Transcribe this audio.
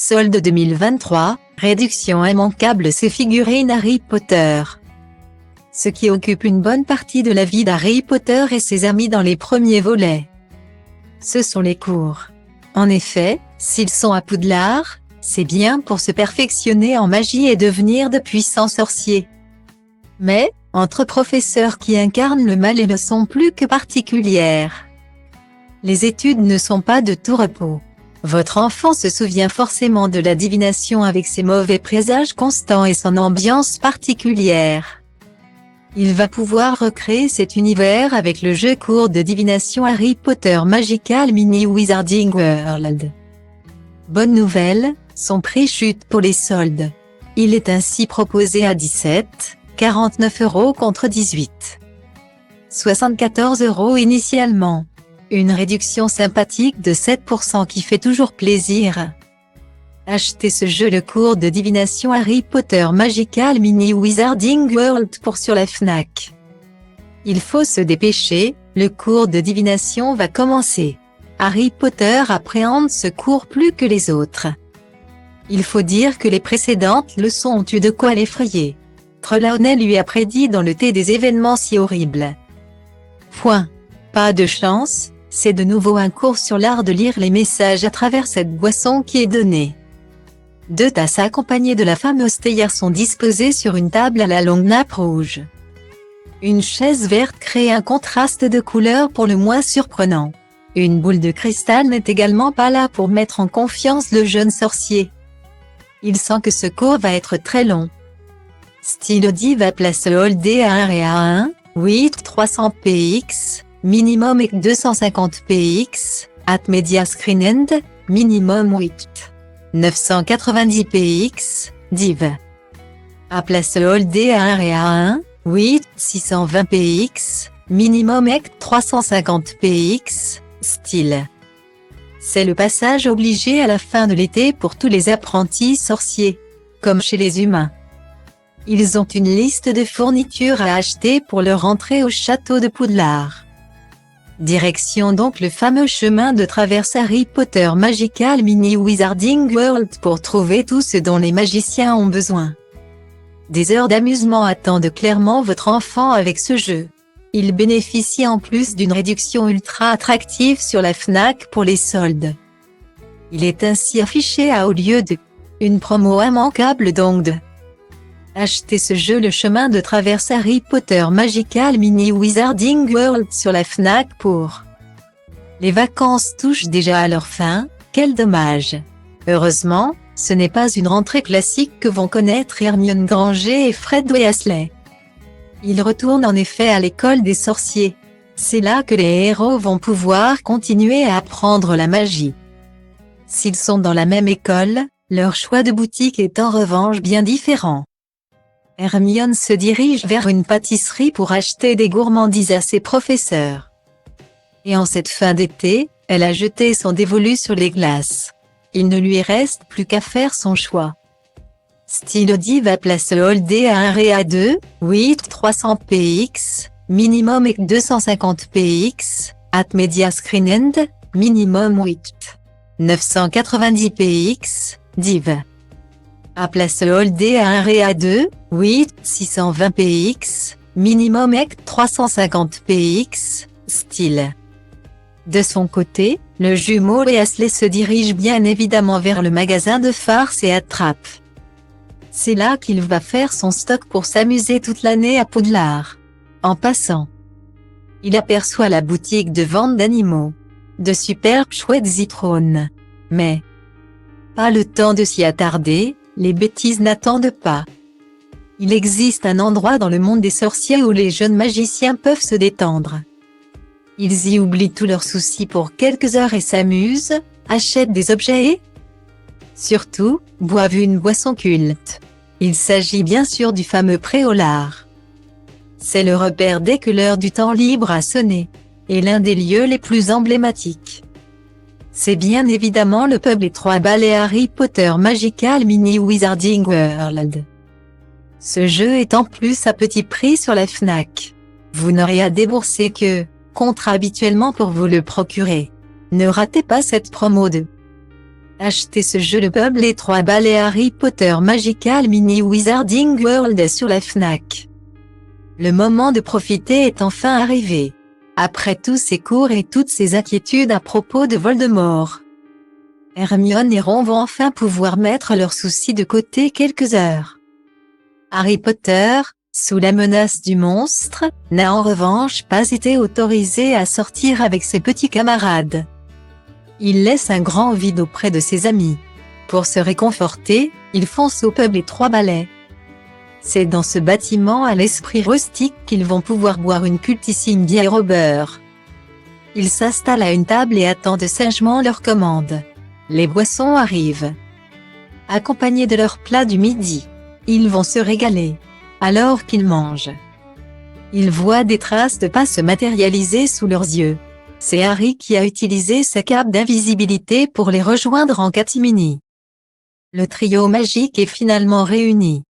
Solde 2023, réduction immanquable ces figurines Harry Potter. Ce qui occupe une bonne partie de la vie d'Harry Potter et ses amis dans les premiers volets, ce sont les cours. En effet, s'ils sont à Poudlard, c'est bien pour se perfectionner en magie et devenir de puissants sorciers. Mais, entre professeurs qui incarnent le mal et ne sont plus que particulières, les études ne sont pas de tout repos. Votre enfant se souvient forcément de la divination avec ses mauvais présages constants et son ambiance particulière. Il va pouvoir recréer cet univers avec le jeu cours de divination Harry Potter Magical Mini Wizarding World. Bonne nouvelle, son prix chute pour les soldes. Il est ainsi proposé à 17,49 € contre 18,74 € initialement. Une réduction sympathique de 7% qui fait toujours plaisir. Achetez ce jeu le cours de divination Harry Potter Magical Mini Wizarding World pour sur la Fnac. Il faut se dépêcher, le cours de divination va commencer. Harry Potter appréhende ce cours plus que les autres. Il faut dire que les précédentes leçons ont eu de quoi l'effrayer. Trelawney lui a prédit dans le thé des événements si horribles. Point. Pas de chance, c'est de nouveau un cours sur l'art de lire les messages à travers cette boisson qui est donnée. 2 tasses accompagnées de la fameuse théière sont disposées sur une table à la longue nappe rouge. Une chaise verte crée un contraste de couleurs pour le moins surprenant. Une boule de cristal n'est également pas là pour mettre en confiance le jeune sorcier. Il sent que ce cours va être très long. Stylo Diva place All D à 1 et à 1, 8 300 px, minimum et 250 px, at media screen end, minimum 8. 990 px, div. À place All D à 1 et à 1, 8 620 px, minimum et 350 px, style. C'est le passage obligé à la fin de l'été pour tous les apprentis sorciers, comme chez les humains. Ils ont une liste de fournitures à acheter pour leur entrée au château de Poudlard. Direction donc le fameux chemin de traverse Harry Potter Magical Mini Wizarding World pour trouver tout ce dont les magiciens ont besoin. Des heures d'amusement attendent clairement votre enfant avec ce jeu. Il bénéficie en plus d'une réduction ultra attractive sur la Fnac pour les soldes. Il est ainsi affiché à au lieu de une promo immanquable donc de achetez ce jeu le chemin de traverse Harry Potter Magical Mini Wizarding World sur la Fnac pour. Les vacances touchent déjà à leur fin, quel dommage. Heureusement, ce n'est pas une rentrée classique que vont connaître Hermione Granger et Fred Weasley. Ils retournent en effet à l'école des sorciers. C'est là que les héros vont pouvoir continuer à apprendre la magie. S'ils sont dans la même école, leur choix de boutique est en revanche bien différent. Hermione se dirige vers une pâtisserie pour acheter des gourmandises à ses professeurs. Et en cette fin d'été, elle a jeté son dévolu sur les glaces. Il ne lui reste plus qu'à faire son choix. Stylo Diva place All D à 1 et à 2, 8 300 px, minimum et 250 px, at media screen end, minimum 8. 990 px, div. À place All D à 1 et à 2, 8 620 px, minimum et 350 px, style. De son côté, le jumeau Weasley se dirige bien évidemment vers le magasin de farce et attrape. C'est là qu'il va faire son stock pour s'amuser toute l'année à Poudlard. En passant, il aperçoit la boutique de vente d'animaux. De superbes chouettes zitrone. Mais pas le temps de s'y attarder, les bêtises n'attendent pas. Il existe un endroit dans le monde des sorciers où les jeunes magiciens peuvent se détendre. Ils y oublient tous leurs soucis pour quelques heures et s'amusent, achètent des objets et, surtout, boivent une boisson culte. Il s'agit bien sûr du fameux Préolard. C'est le repère dès que l'heure du temps libre a sonné, et l'un des lieux les plus emblématiques. C'est bien évidemment le pub Les 3 Balais Harry Potter Magical Mini Wizarding World. Ce jeu est en plus à petit prix sur la Fnac. Vous n'aurez à débourser que, contre habituellement pour vous le procurer. Ne ratez pas cette promo de Achetez ce jeu Le Peuple Les 3 balais Harry Potter Magical Mini Wizarding World sur la Fnac. Le moment de profiter est enfin arrivé. Après tous ces cours et toutes ces inquiétudes à propos de Voldemort, Hermione et Ron vont enfin pouvoir mettre leurs soucis de côté quelques heures. Harry Potter, sous la menace du monstre, n'a en revanche pas été autorisé à sortir avec ses petits camarades. Il laisse un grand vide auprès de ses amis. Pour se réconforter, il fonce au pub Les 3 balais. C'est dans ce bâtiment à l'esprit rustique qu'ils vont pouvoir boire une cultissime bière au beurre. Ils s'installent à une table et attendent sagement leur commande. Les boissons arrivent. Accompagnés de leur plat du midi, ils vont se régaler. Alors qu'ils mangent, ils voient des traces de pas se matérialiser sous leurs yeux. C'est Harry qui a utilisé sa cape d'invisibilité pour les rejoindre en catimini. Le trio magique est finalement réuni.